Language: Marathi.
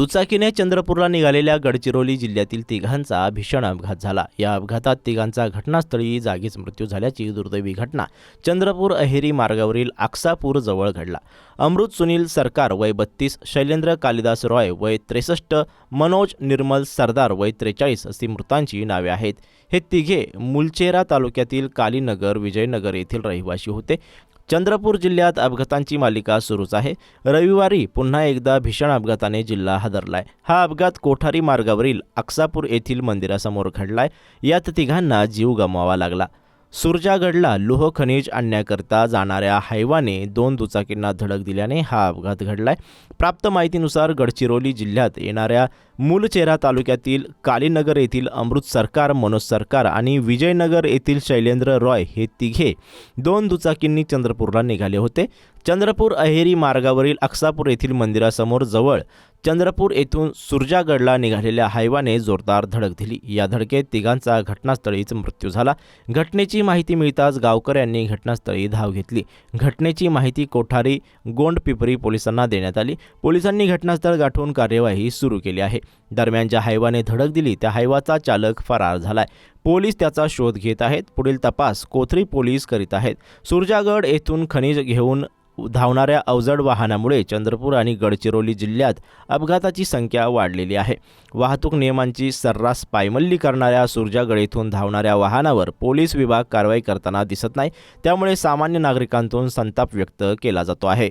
दुचाकीने चंद्रपूरला निघालेल्या गडचिरोली जिल्ह्यातील तिघांचा भीषण अपघात झाला। या अपघातात तिघांचा घटनास्थळी जागीच मृत्यू झाल्याची दुर्दैवी घटना चंद्रपूर अहेरी मार्गावरील आक्सापूर जवळ घडला। अमृत सुनील सरकार वय 32, शैलेंद्र कालिदास रॉय वय 63, मनोज निर्मल सरदार वय 43 अशी मृतांची नावे आहेत। हे तिघे मुलचेरा तालुक्यातील कालीनगर विजयनगर येथील रहिवासी होते। चंद्रपूर जिल्ह्यात अपघातांची मालिका सुरूच आहे। रविवारी पुन्हा एकदा भीषण अपघाताने जिल्हा हादरलाय। हा अपघात कोठारी मार्गावरील आक्सापूर येथील मंदिरासमोर घडलाय। यात तिघांना जीव गमवावा लागला। सुरजागडला लोह खनिज आणण्याकरता जाणाऱ्या हायवाने 2 दुचाकींना धडक दिल्याने हा अपघात घडलाय। प्राप्त माहितीनुसार गडचिरोली जिल्ह्यात येणाऱ्या मुलचेरा तालुक्यातील कालीनगर येथील अमृत सरकार, मनोज सरकार आणि विजयनगर येथील शैलेंद्र रॉय हे तिघे 2 दुचाकींनी चंद्रपूरला निघाले होते। चंद्रपूर अहेरी मार्गावरील आक्सापूर येथील मंदिरासमोर जवळ चंद्रपूर येथून सुरजागडला निघालेल्या हायवाने जोरदार धडक दिली। या धडकेत तिघांचा घटनास्थळीच मृत्यू झाला। घटनेची माहिती मिळताच गावकऱ्यांनी घटनास्थळी धाव घेतली। घटनेची माहिती कोठारी गोंडपिपरी पोलिसांना देण्यात आली। पोलिसांनी घटनास्थळ गाठून कार्यवाही सुरू केली आहे। दरम्यान ज्या हायवाने धडक दिली त्या हायवाचा चालक फरार झालाय। पोलीस त्याचा शोध घेत आहेत। पुढील तपास कोथरी पोलीस करीत आहेत। सुरजागड येथून खनिज घेऊन धावणाऱ्या अवजड वाहनामुळे चंद्रपूर आणि गडचिरोली जिल्ह्यात अपघाताची संख्या वाढलेली आहे। वाहतूक नियमांची सर्रास पायमल्ली करणाऱ्या सुरजागड येथून धावणाऱ्या वाहनावर पोलीस विभाग कारवाई करताना दिसत नाही। त्यामुळे सामान्य नागरिकांतून संताप व्यक्त केला जातो आहे।